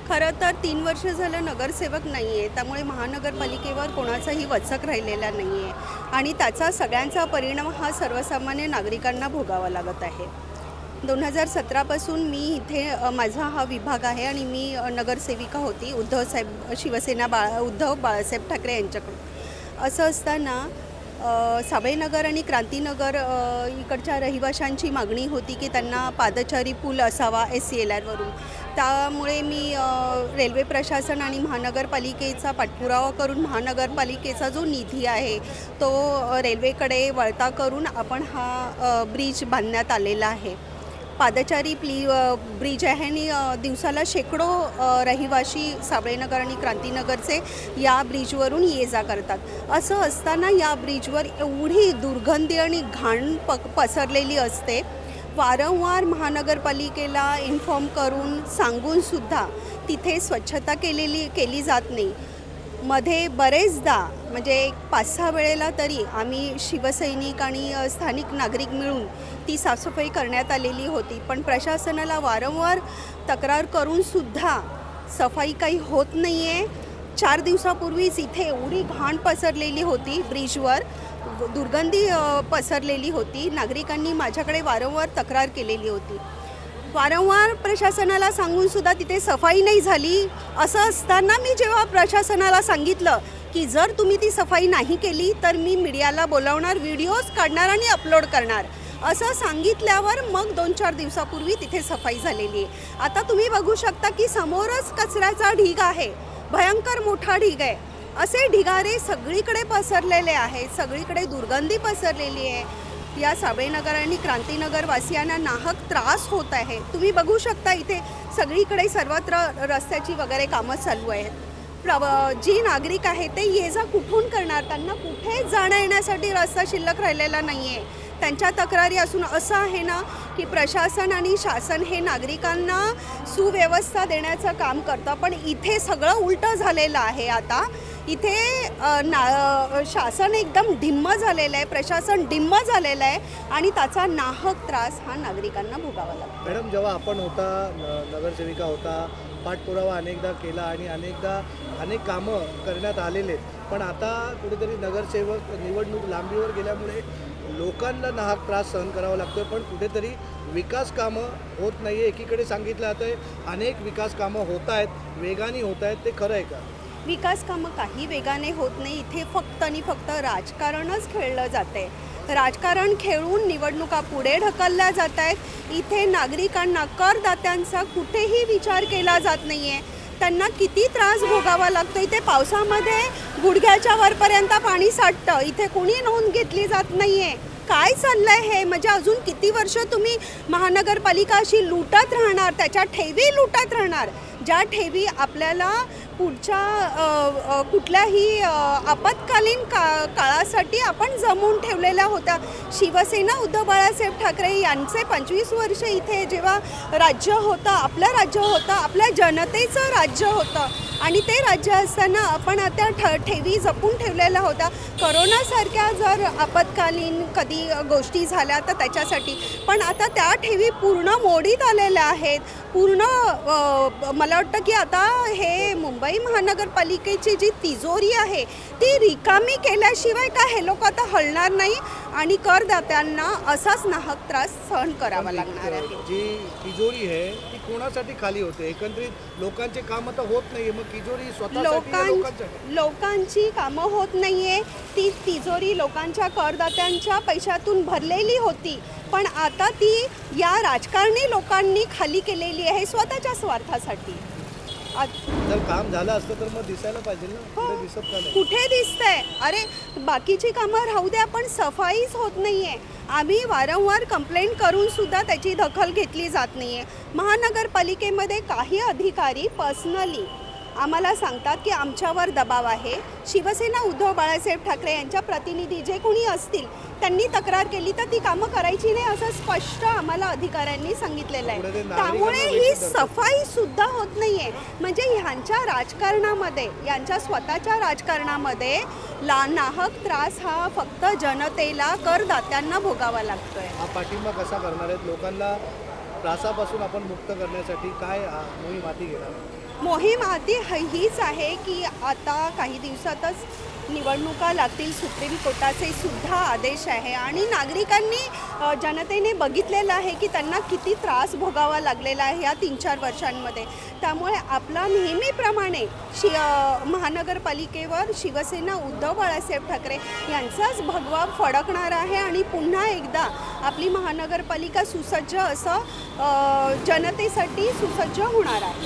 खरं तर 3 वर्ष झालं नगरसेवक नाही आहे, त्यामुळे महानगरपालिकेवर कोणाचाही वचक राहिलेला नाही आहे आणि त्याचा सगळ्यांचा परिणाम हा सर्वसामान्य नागरिकांना भोगावा लागत आहे. 2017 पासून मी इथे माझा हा विभाग आहे आणि मी नगरसेविका होती उद्धव बाळासाहेब ठाकरे यांच्याकडून. असं असताना साबळेनगर आणि क्रांतीनगर इकडच्या रहिवाशांची मागणी होती की त्यांना पादचारी पूल असावा SCLRवरून. त्यामुळे मी रेल्वे प्रशासन आणि महानगरपालिकेचा पाठपुरावा करून महानगरपालिकेचा जो निधी आहे तो रेल्वेकडे वळता करून आपण हा ब्रिज बांधण्यात आलेला आहे. पादचारी ब्रिज आहे आणि दिवसाला शेकडो रहिवाशी साबळेनगर आणि क्रांतीनगरचे या ब्रिजवरून ये जा करतात. असं असताना या ब्रिजवर एवढी दुर्गंधी आणि घाण पसरलेली असते. वारंवार महानगरपालिकेला इन्फॉर्म करून सांगूनसुद्धा तिथे स्वच्छता केली जात नाही. मध्ये बरेचदा म्हणजे 5-6 वेळेला तरी आम्ही शिवसैनिक आणि स्थानिक नागरिक मिळून ती साफसफाई करण्यात आलेली होती, पण प्रशासनाला वारंवार तक्रार करूनसुद्धा सफाई काही होत नाही आहे. 4 दिवसापूर्वीच इथे एवढी घाण पसरलेली होती, ब्रिजवर दुर्गंधी पसरलेली होती. नागरिकांनी माझ्याकडे वारंवार तक्रार केलेली होती. वारंवार प्रशासनाला सांगूनसुद्धा तिथे सफाई नाही झाली. असं असताना मी जेव्हा प्रशासनाला सांगितलं की जर तुम्ही ती सफाई नाही केली तर मी मीडियाला बोलावणार, व्हिडिओज काढणार आणि अपलोड करणार, असं सांगितल्यावर मग 2-4 दिवसापूर्वी तिथे सफाई झालेली आहे. आता तुम्ही बघू शकता की समोरच कचऱ्याचा ढीग आहे, भयंकर मोठा ढीग आहे. असे ढिगारे सगळीकडे पसरलेले आहेत, सगळीकडे दुर्गंधी पसरलेली आहे. या साबळेनगर आणि क्रांतीनगर वासियांना नाहक त्रास होत आहे. तुम्ही बघू शकता इथे सगळीकडे सर्वत्र रस्त्याची वगैरे कामं चालू आहेत. जी नागरिक आहेत ते ये जा कुठून करणार? त्यांना कुठे जाण्या येण्यासाठी रस्ता शिल्लक राहिलेला नाही आहे. त्यांच्या तक्रारी असून असं आहे ना की प्रशासन आणि शासन हे नागरिकांना सुव्यवस्था देण्याचं काम करतं, पण इथे सगळं उलटं झालेलं आहे. आता इथे शासन एकदम ढिम्म झालेलं आहे, प्रशासन डिम्म झालेलं आहे आणि त्याचा नाहक त्रास हा नागरिकांना भोगावा लागतो. मॅडम, जेव्हा आपण होता नगरसेविका होता, पाठपुरावा अनेकदा केला आणि अनेक कामं करण्यात आलेले, पण आता कुठेतरी नगरसेवक निवडणूक लांबीवर गेल्यामुळे लोकांना नाहक त्रास सहन करावा लागतो, पण कुठेतरी विकास कामं होत नाही आहे. एकीकडे सांगितलं जातं आहे अनेक विकास कामं होत आहेत, वेगाने होत आहेत, ते खरं आहे का? विकास कामं काही वेगाने होत नाही. इथे फक्त आणि फक्त राजकारणच खेळलं जातं आहे. राजकारण खेळून निवडणुका पुढे ढकलल्या जात आहेत. इथे नागरिकांना, करदात्यांचा कुठेही विचार केला जात नाही आहे. त्यांना किती त्रास भोगावा लागतो. इथे पावसामध्ये गुडघ्याच्या वरपर्यंत पाणी साठतं, इथे कोणी नोंद घेतली जात नाही आहे. काय चाललं आहे हे? म्हणजे अजून किती वर्ष तुम्ही महानगरपालिका अशी लुटत राहणार, त्याच्या ठेवी लुटत राहणार, ज्या ठेवी आपल्याला पुढच्या कुठल्याही आपत्कालीन काळासाठी आपण जमवून ठेवलेल्या होत्या. शिवसेना उद्धव बाळासाहेब ठाकरे यांचे 25 वर्ष इथे जेव्हा राज्य होतं, आपलं राज्य होतं, आपल्या जनतेचं राज्य होतं आणि ते राज्य असताना आपण आता ठेवी जपून ठेवलेल्या होत्या. करोनासारख्या जर आपत्कालीन कधी गोष्टी झाल्या तर त्याच्यासाठी, पण आता त्या ठेवी पूर्ण मोडीत आलेल्या आहेत. पूर्ण मला वाटतं की आता हे मुंबई महानगरपालिकेची जी तिजोरी आहे ती रिकामी केल्याशिवाय काय हे लोक आता हलणार नाही आणि करदात्यांना असाच नाहक त्रास सहन करावा लागणार आहे. जी तिजोरी आहे ती कोणासाठी खाली होते? एकंदरीत लोकांचे कामं तर होत नाही, मग तिजोरी स्वतःसाठी लोकांची कामं होत नाही आहे. ती तिजोरी लोकांच्या करदात्यांच्या पैशातून भरलेली होती, पण आता ती या राजकारणी लोकांनी खाली केलेली आहे स्वतःच्या स्वार्थासाठी. जर काम झालं असतं तर मग दिसायला पाहिजे ना, कुठे दिसत नाही. कुठे दिसतंय? अरे बाकीची कामं राहू द्या, पण सफाईच होत नाही आहे. आम्ही वारंवार कंप्लेंट करून सुद्धा त्याची दखल घेतली जात नाही आहे. महानगरपालिकेमध्ये काही अधिकारी पर्सनली आम्हाला सांगतात की आमच्यावर दबाव आहे. शिवसेना उद्धव बाळासाहेब ठाकरे यांच्या प्रतिनिधी जे कोणी असतील त्यांनी तक्रार केली तर ती कामं करायची नाही असं स्पष्ट आम्हाला अधिकाऱ्यांनी सांगितलेलं आहे. त्यामुळे ही सफाई सुद्धा होत नाही आहे. म्हणजे ह्यांच्या राजकारणामध्ये, यांच्या स्वतःच्या राजकारणामध्ये नाहक त्रास हा फक्त जनतेला, करदात्यांना भोगावा लागतोय. हा पाठिंबा कसा करणार आहेत? लोकांना त्रासापासून आपण मुक्त करण्यासाठी काय मोहीम हाती घेणार? मोहीम हीच आहे की आता काही दिवसातच निवडणुका लागतील. सुप्रीम कोर्टाचे सुद्धा आदेश आहे आणि नागरिकांनी जनतेने बघितलेलं आहे की त्यांना किती त्रास भोगावा लागलेला आहे या 3-4 वर्षांमध्ये. त्यामुळे आपला नेहमीप्रमाणे महानगरपालिकेवर शिवसेना उद्धव बाळासाहेब ठाकरे यांचाच भगवा फडकणार आहे आणि पुन्हा एकदा आपली महानगरपालिका सुसज्ज असं जनतेसाठी सुसज्ज होणार आहे.